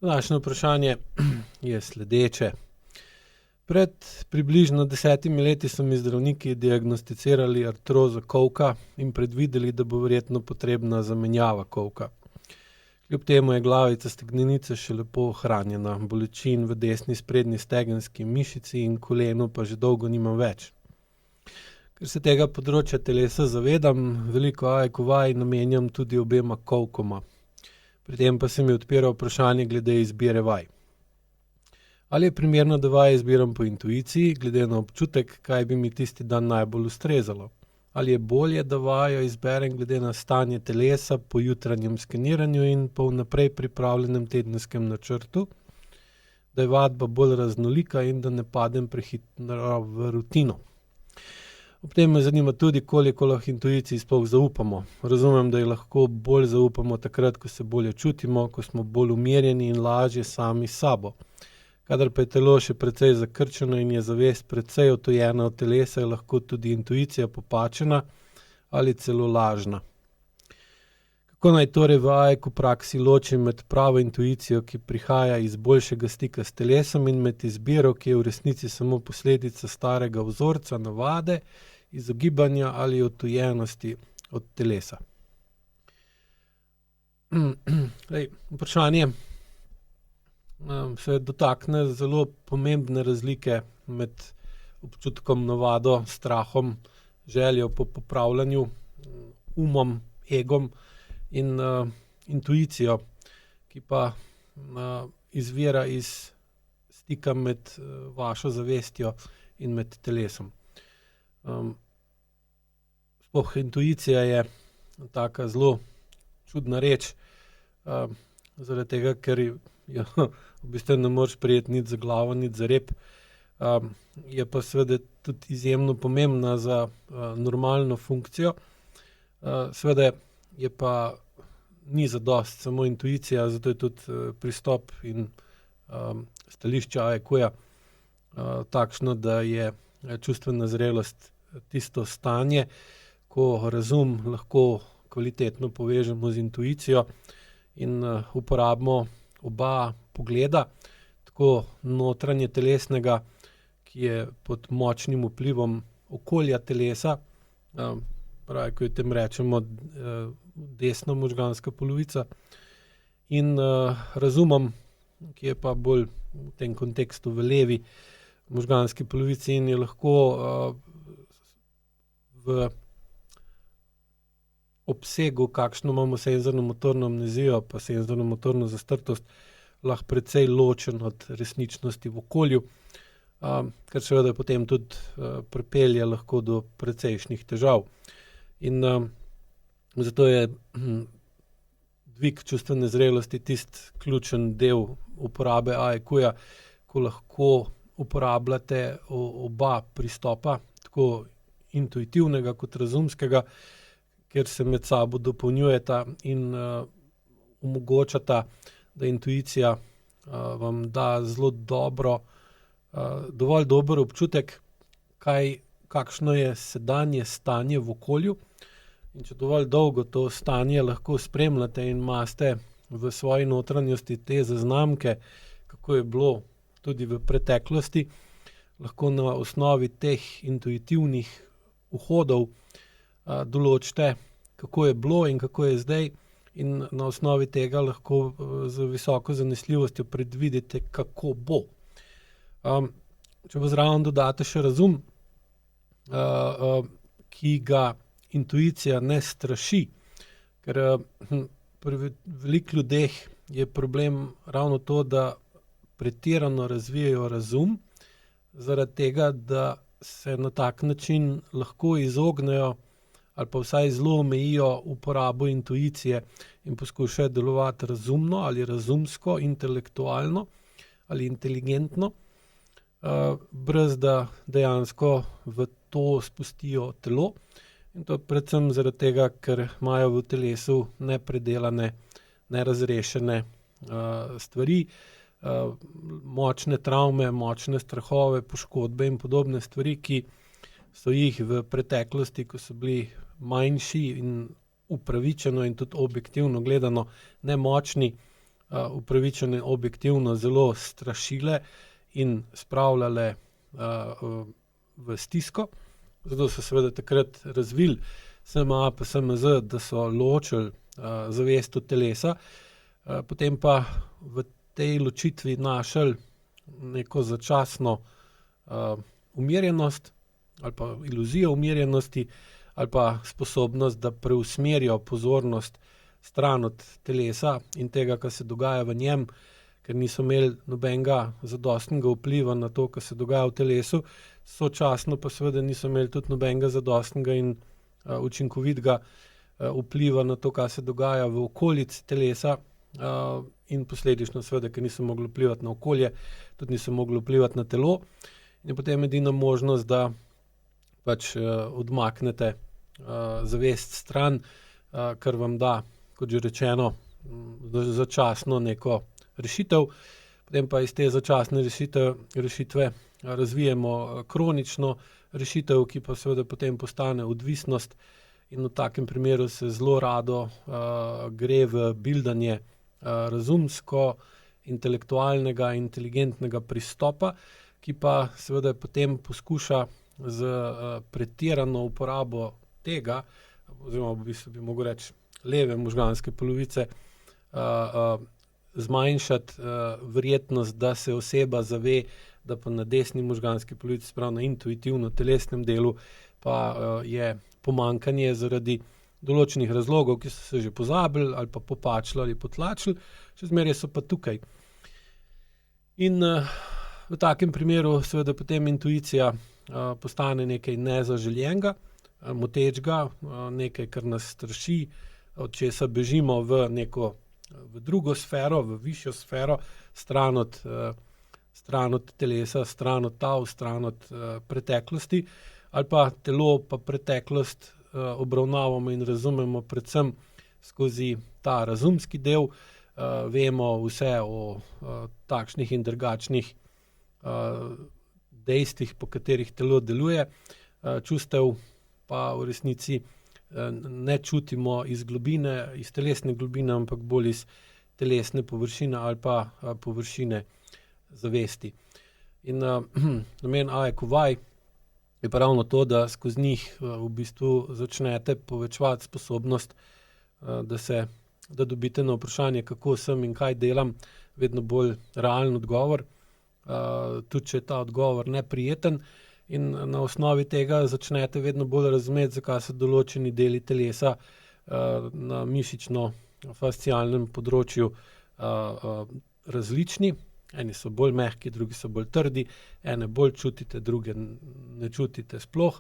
Današnje vprašanje je sledeče. Pred približno 10 leti so mi zdravniki diagnosticirali artrozo kolka in predvideli, da bo verjetno potrebna zamenjava kolka. Kljub temu je glavica stegnenice še lepo ohranjena, bolečin v desni sprednji stegenski mišici in kolenu pa že dolgo nimam več. Ker se tega področja telesa zavedam, veliko vaj namenjam tudi obema kolkoma. Pri tem pa se mi odpira vprašanje glede izbire vaj. Ali je primerno, da vaje izbiram po intuiciji, glede na občutek, kaj bi mi tisti dan najbolj ustrezalo? Ali je bolje, da vajo izberem glede na stanje telesa po jutranjem skeniranju in po vnaprej pripravljenem tedenskem načrtu, da je vadba bolj raznolika in da ne padem prehitro v rutino? Ob tem me zanima tudi, koliko lahko intuiciji sploh zaupamo. Razumem, da ji lahko bolj zaupamo takrat, ko se bolje čutimo, ko smo bolj umirjeni in lažje sami s sabo. Kadar pa je telo še precej zakrčeno in je zavest precej odtujena od telesa, je lahko tudi intuicija popačena ali celo lažna. Kako naj torej vaje v praksi ločim med pravo intuicijo, ki prihaja iz boljšega stika s telesom, in med izbiro, ki je v resnici samo posledica starega vzorca, navade, izogibanja ali odtujenosti od telesa? Vprašanje se dotakne zelo pomembne razlike med občutkom, navado, strahom, željo po popravljanju, umom, egom in intuicijo, ki pa izvira iz stika med vašo zavestjo in med telesom. Sploh intuicija je taka zelo čudna reč, zaradi tega, ker jo v bistvu ne moreš prijeti niti za glavo, niti za rep. Je pa seveda tudi izjemno pomembna za normalno funkcijo. Seveda je pa ni zadosti samo intuicija, zato je tudi pristop in stališče AEQ-ja takšno, da je čustvena zrelost tisto stanje, ko razum lahko kvalitetno povežemo z intuicijo in uporabimo oba pogleda, tako notranje telesnega, ki je pod močnim vplivom okolja telesa, pravi, ko tem rečemo desna možganska polovica, in razumom, ki je pa bolj v tem kontekstu v levi možganski polovici in je lahko v obsegu, kakšno imamo senzorno-motorno amnezijo pa senzorno-motorno zastrtost, lahko precej ločen od resničnosti v okolju, kar seveda potem tudi pripelje lahko do precejšnjih težav. In zato je dvig čustvene zrelosti tisti ključen del uporabe AEQ-ja, ko lahko uporabljate oba pristopa, tako intuitivnega kot razumskega, ker se med sabo dopolnjujeta in omogočata, da intuicija vam da zelo dovolj dober občutek, kakšno je sedanje stanje v okolju, in če dovolj dolgo to stanje lahko spremljate in imate v svoji notranjosti te zaznamke, kako je bilo tudi v preteklosti, lahko na osnovi teh intuitivnih vhodov določite, kako je bilo in kako je zdaj, in na osnovi tega lahko z visoko zanesljivostjo predvidite, kako bo. Če pa zraven dodate še razum, ki ga intuicija ne straši, ker pri veliko ljudeh je problem ravno to, da pretirano razvijajo razum, zaradi tega, da se na tak način lahko izognejo ali pa vsaj zelo omejijo uporabo intuicije in poskušajo delovati razumno ali razumsko, intelektualno ali inteligentno, brez da dejansko v to spustijo telo. In to predvsem zaradi tega, ker imajo v telesu nepredelane, nerazrešene stvari, močne travme, močne strahove, poškodbe in podobne stvari, ki so jih v preteklosti, ko so bili manjši in upravičeno in tudi objektivno gledano nemočni, upravičene objektivno zelo strašile in spravljale v stisko. Zato so seveda takrat razvili SMA pa SMZ, da so ločili zavest od telesa, potem pa v tej ločitvi našli neko začasno umirjenost ali pa iluzijo umirjenosti ali pa sposobnost, da preusmerijo pozornost stran od telesa in tega, kar se dogaja v njem, ker niso imeli nobenega zadostnega vpliva na to, kar se dogaja v telesu, sočasno pa seveda niso imeli tudi nobenega zadostnega in učinkovitega vpliva na to, kar se dogaja v okolici telesa, in posledično seveda, ker niso mogli vplivati na okolje, tudi niso mogli vplivati na telo. In je potem edina možnost, da pač odmaknete zavest stran, kar vam da, kot že rečeno, začasno neko rešitev, potem pa iz te začasne rešitve razvijemo kronično rešitev, ki pa seveda potem postane odvisnost, in v takem primeru se zelo rado gre v bildanje razumsko, intelektualnega, inteligentnega pristopa, ki pa seveda potem poskuša z pretirano uporabo tega, oziroma v bistvu bi mogel reči leve možganske polovice, zmanjšati verjetnost, da se oseba zave, da pa na desni možganski polovici, se pravi na intuitivno-telesnem delu, pa je pomanjkanje zaradi določenih razlogov, ki so se že pozabili ali pa popačili ali potlačili, še zmeraj so pa tukaj. In v takem primeru seveda potem intuicija postane nekaj nezaželenega, motečega, nekaj, kar nas straši, od česa bežimo v drugo sfero, v višjo sfero, stran od telesa, stran od tav, stran od preteklosti, ali pa telo pa preteklost obravnavamo in razumemo predvsem skozi ta razumski del, vemo vse o takšnih in drugačnih dejstvih, po katerih telo deluje, čustev pa v resnici ne čutimo iz globine, iz telesne globine, ampak bolj iz telesne površine ali pa površine zavesti. In namen AEQ-vaj je pa ravno to, da skozi njih v bistvu začnete povečevati sposobnost, da dobite na vprašanje, kako sem in kaj delam, vedno bolj realen odgovor, tudi če je ta odgovor neprijeten, in na osnovi tega začnete vedno bolj razumeti, zakaj so določeni deli telesa na mišično-fascialnem področju različni. Eni so bolj mehki, drugi so bolj trdi, ene bolj čutite, druge ne čutite sploh,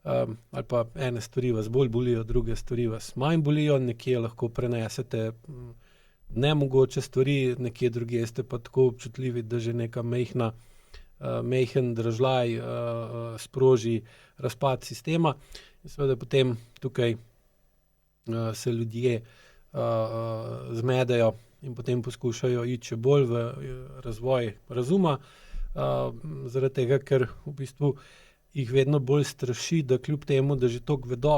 ali pa ene stvari vas bolj bolijo, druge stvari vas manj bolijo, nekje lahko prenesete nemogoče stvari, nekje drugje ste pa tako občutljivi, da že neka majhen dražljaj sproži razpad sistema, in seveda potem tukaj se ljudje zmedejo in potem poskušajo iti še bolj v razvoj razuma, zaradi tega, ker v bistvu jih vedno bolj straši, da kljub temu, da že toliko vedo,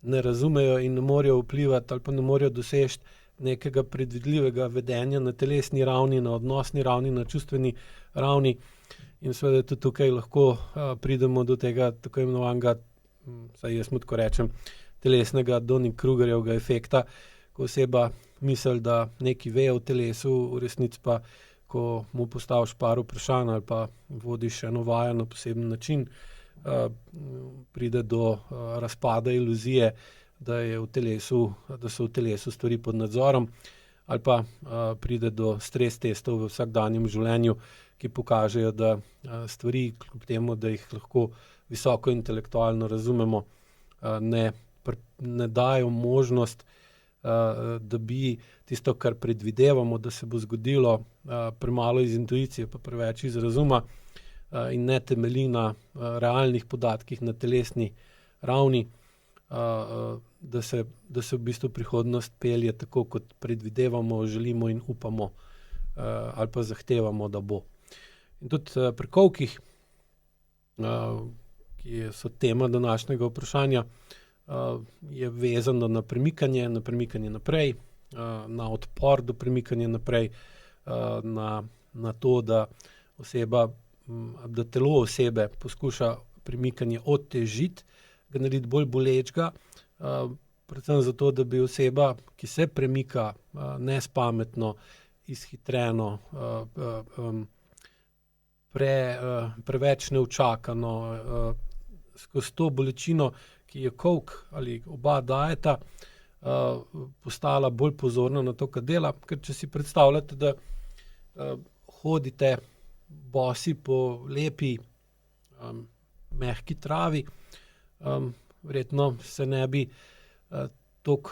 ne razumejo in ne morejo vplivati ali pa ne morejo doseči nekega predvidljivega vedenja na telesni ravni, na odnosni ravni, na čustveni ravni, in seveda tudi tukaj lahko pridemo do tega tako imenovanega, saj jaz mu tako rečem, telesnega Dunning-Krugerjevega efekta, ko oseba misli, da nekaj ve o telesu, v resnici pa, ko mu postaviš par vprašanj ali pa vodiš eno vajo na poseben način, pride do razpada iluzije, da so v telesu stvari pod nadzorom, ali pa pride do stres testov v vsakdanjem življenju, ki pokažejo, da stvari, kljub temu, da jih lahko visoko intelektualno razumemo, ne dajo možnost, da bi tisto, kar predvidevamo, da se bo zgodilo, premalo iz intuicije pa preveč iz razuma, in ne temelji na realnih podatkih na telesni ravni, da se v bistvu prihodnost pelje tako, kot predvidevamo, želimo in upamo, ali pa zahtevamo, da bo. In tudi pri kolkih, ki so tema današnjega vprašanja, je vezano na premikanje naprej, na odpor do premikanja naprej, na to, da telo osebe poskuša premikanje otežiti, ga narediti bolj bolečega, predvsem zato, da bi oseba, ki se premika nespametno, izhitreno, preveč neučakano, skozi to bolečino, ki je kolk ali oba dajeta, postala bolj pozorna na to, kar dela. Ker če si predstavljate, da hodite bosi po lepi, mehki travi, verjetno se ne bi toliko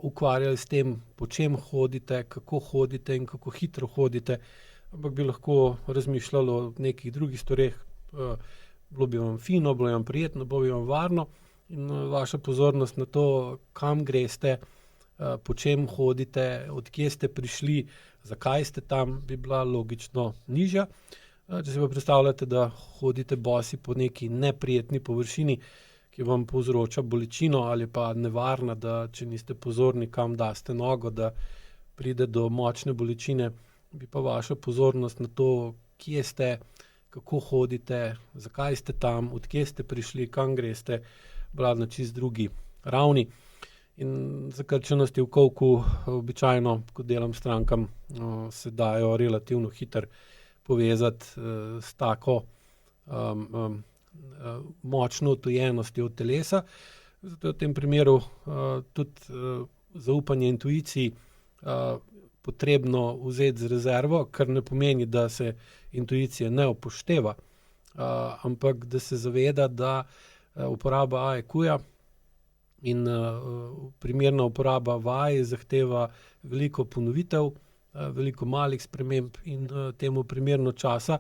ukvarjali s tem, po čem hodite, kako hodite in kako hitro hodite, ampak bi lahko razmišljali o nekih drugih stvareh. Bilo bi vam fino, bilo bi vam prijetno, bilo bi vam varno in vaša pozornost na to, kam greste, po čem hodite, od kje ste prišli, zakaj ste tam, bi bila logično nižja. Če si pa predstavljate, da hodite bosi po neki neprijetni površini, ki vam povzroča bolečino ali pa nevarna, da če niste pozorni, kam daste nogo, da pride do močne bolečine, bi pa vaša pozornost na to, kje ste, kako hodite, zakaj ste tam, od kje ste prišli, kam greste, bila na čisto drugi ravni. In zakrčenosti v kolku običajno, ko delam strankam, se dajo relativno hitro povezati s tako močno utojenostjo telesa. Zato je v tem primeru tudi zaupanje intuiciji potrebno vzeti z rezervo, kar ne pomeni, da se intuicija ne upošteva, ampak da se zaveda, da uporaba AEQ-ja in primerna uporaba vaj zahteva veliko ponovitev, veliko malih sprememb in temu primerno časa,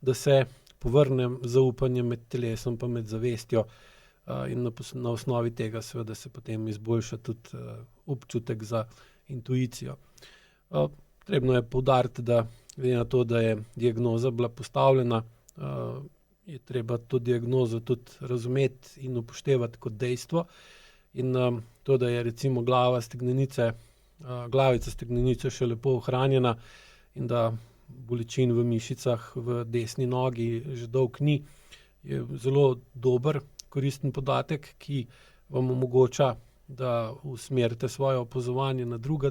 da se povrne zaupanje med telesom pa med zavestjo, in na osnovi tega seveda se potem izboljša tudi občutek za intuicijo. Potrebno je poudariti, da glede na to, da je diagnoza bila postavljena, je treba to diagnozo tudi razumeti in upoštevati kot dejstvo. In to, da je recimo glavica stegnenice še lepo ohranjena in da bolečin v mišicah v desni nogi že dolgo ni, je zelo dober, koristen podatek, ki vam omogoča, da usmerite svoje opazovanje na druge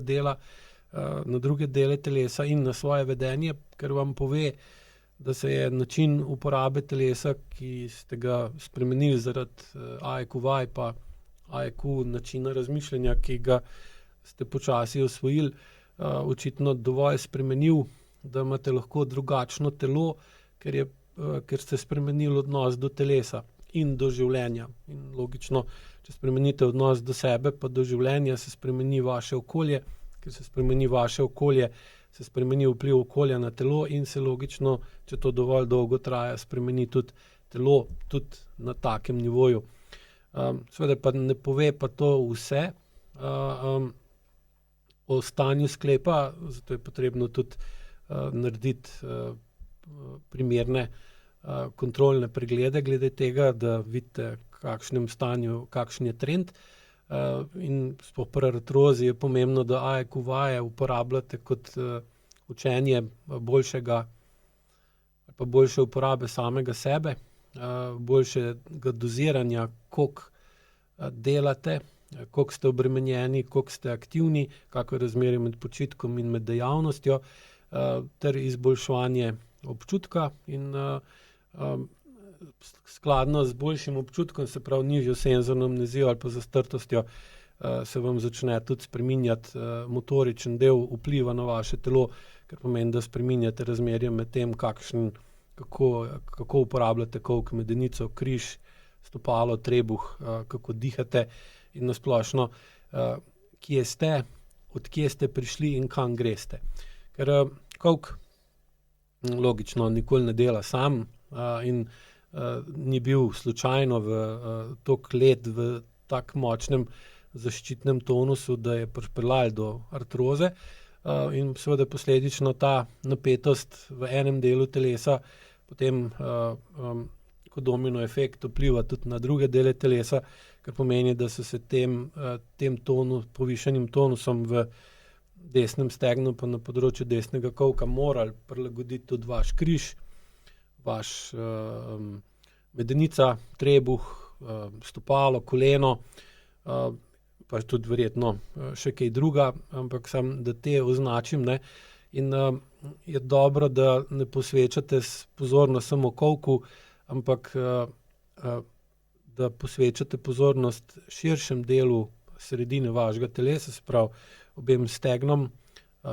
dele telesa in na svoje vedenje, ker vam pove, da se je način uporabe telesa, ki ste ga spremenili zaradi AEQ vaj pa AEQ načina razmišljanja, ki ga ste počasi osvojili, očitno dovolj spremenil, da imate lahko drugačno telo, ker ste spremenili odnos do telesa in do življenja. In logično, če spremenite odnos do sebe pa do življenja, se spremeni vaše okolje, ker se spremeni vaše okolje, se spremeni vpliv okolja na telo in se logično, če to dovolj dolgo traja, spremeni tudi telo, tudi na takem nivoju. Seveda pa ne pove pa to vse o stanju sklepa, zato je potrebno tudi narediti primerne kontrolne preglede glede tega, da vidite, kakšnem stanju, kakšen je trend. In sploh pri artrozi je pomembno, da AEQ vaje uporabljate kot učenje boljšega ali pa boljše uporabe samega sebe, boljšega doziranja, koliko delate, koliko ste obremenjeni, koliko ste aktivni, kako je razmerje med počitkom in med dejavnostjo, ter izboljševanje občutka in skladno z boljšim občutkom, se pravi nižjo senzorno amnezijo ali pa zastrtostjo, se vam začne tudi spreminjati motoričen del vpliva na vaše telo, kar pomeni, da spreminjate razmerje med tem, kako uporabljate kolk, medenico, križ, stopalo, trebuh, kako dihate in na splošno, kje ste, od kje ste prišli in kam greste. Ker kolk logično nikoli ne dela sam in ni bil slučajno v toliko let v tako močnem zaščitnem tonusu, da je pripeljal do artroze, in seveda posledično ta napetost v enem delu telesa potem kot domino efekt vpliva tudi na druge dele telesa, kar pomeni, da so se tem povišanim tonusom v desnem stegnu pa na področju desnega kolka morali prilagoditi tudi vaš križ, vaš medenica, trebuh, stopalo, koleno, pa tudi verjetno še kaj druga, ampak samo, da te označim, ne. In je dobro, da ne posvečate pozornost samo kolku, ampak da posvečate pozornost širšem delu sredine vašega telesa, se pravi obem stegnom,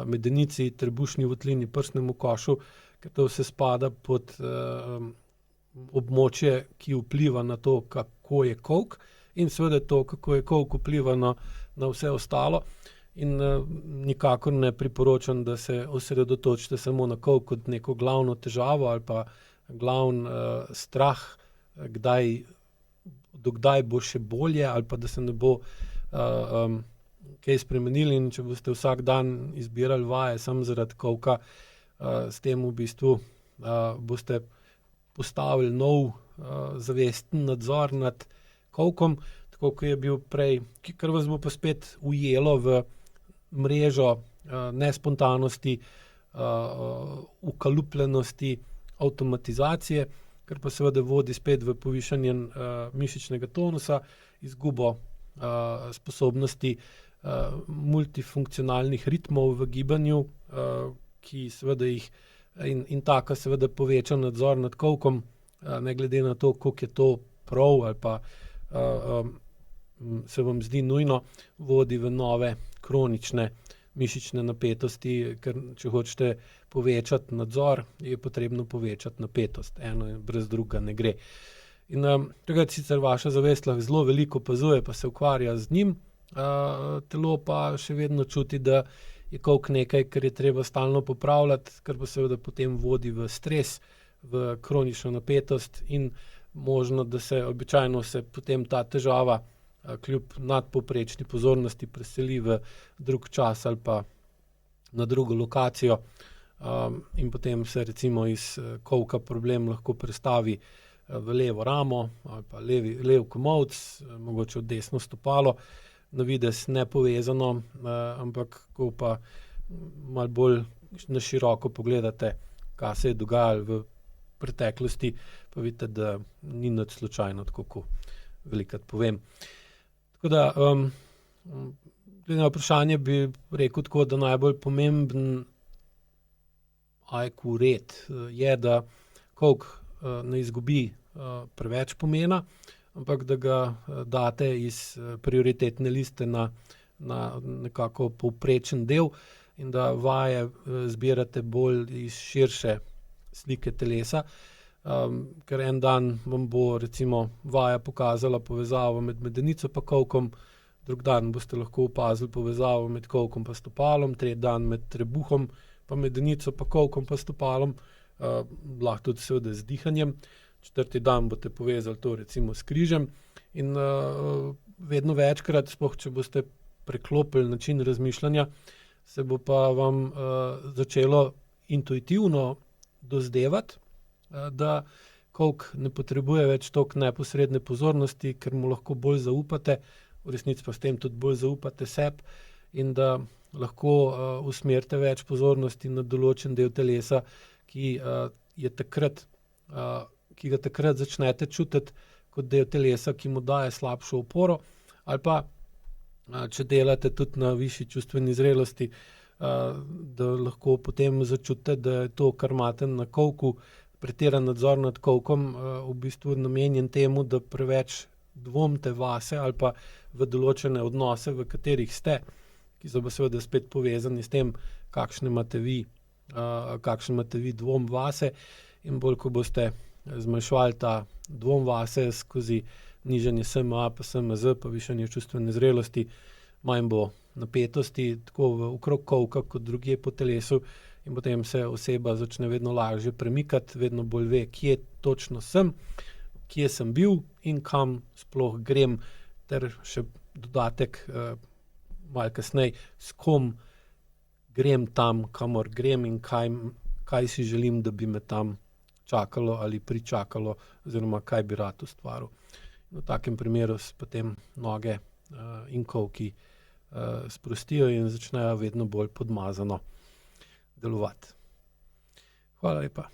medenici, trebušni votlini, prsnemu košu, ker to vse spada pod območje, ki vpliva na to, kako je kolk, in seveda to, kako je kolk, vpliva na vse ostalo. In nikakor ne priporočam, da se osredotočite samo na kolk kot neko glavno težavo ali pa glavni strah, do kdaj bo še bolje ali pa da se ne bo kaj spremenilo, in če boste vsak dan izbirali vaje samo zaradi kolka, s tem v bistvu boste postavili nov zavesten nadzor nad kolkom, tako kot je bil prej, kar vas bo pa spet ujelo v mrežo nespontanosti, ukalupljenosti, avtomatizacije, kar pa seveda vodi spet v povišanje mišičnega tonusa, izgubo sposobnosti multifunkcionalnih ritmov v gibanju, ki seveda jih in taka seveda poveča nadzor nad kolkom, ne glede na to, koliko je to prav ali pa se vam zdi nujno, vodi v nove kronične mišične napetosti, ker če hočete povečati nadzor, je potrebno povečati napetost. Eno brez drugega ne gre. In takrat sicer vaša zavest lahko zelo veliko opazuje, pa se ukvarja z njim, telo pa še vedno čuti, da je kolk nekaj, kar je treba stalno popravljati, kar pa seveda potem vodi v stres, v kronično napetost in možno, da običajno se potem ta težava kljub nadpovprečni pozornosti preseli v drug čas ali pa na drugo lokacijo, in potem se recimo iz kolka problem lahko prestavi v levo ramo ali pa lev komolec, mogoče v desno stopalo, na videz nepovezano, ampak ko pa malo bolj na široko pogledate, kaj se je dogajalo v preteklosti, pa vidite, da ni nič slučajno, tako kot velikokrat povem. Tako da, glede na vprašanje bi rekel tako, da najbolj pomemben IQ red je, da kolk ne izgubi preveč pomena, ampak da ga date iz prioritetne liste na nekako povprečen del in da vaje zbirate bolj iz širše slike telesa, ker en dan vam bo recimo vaja pokazala povezavo med medenico pa kolkom, drug dan boste lahko opazili povezavo med kolkom pa stopalom, tretji dan med trebuhom pa medenico pa kolkom pa stopalom, lahko tudi seveda z dihanjem, četrti dan boste povezali to recimo s križem in vedno večkrat, sploh če boste preklopili način razmišljanja, se bo pa vam začelo intuitivno dozdevati, da kolk ne potrebuje več toliko neposredne pozornosti, ker mu lahko bolj zaupate, v resnici pa s tem tudi bolj zaupate sebi, in da lahko usmerite več pozornosti na določen del telesa, ki ga takrat začnete čutiti kot del telesa, ki mu daje slabšo oporo, ali pa če delate tudi na višji čustveni zrelosti, da lahko potem začutite, da je to, kar imate na kolku, pretiran nadzor nad kolkom, v bistvu namenjen temu, da preveč dvomite vase ali pa v določene odnose, v katerih ste, ki so pa seveda spet povezani s tem, kakšen imate vi dvom vase, in bolj, ko boste zmanjševali ta dvom vase skozi nižanje SMA pa SMZ pa višanje čustvene zrelosti, manj bo napetosti tako okrog kolka kot drugje po telesu, in potem se oseba začne vedno lažje premikati, vedno bolj ve, kje točno sem, kje sem bil in kam sploh grem, ter še dodatek malo kasneje, s kom grem tam, kamor grem in kaj si želim, da bi me tam čakalo ali pričakalo, oziroma kaj bi rad ustvaril. V takem primeru se potem noge in kolki sprostijo in začnejo vedno bolj podmazano delovati. Hvala lepa.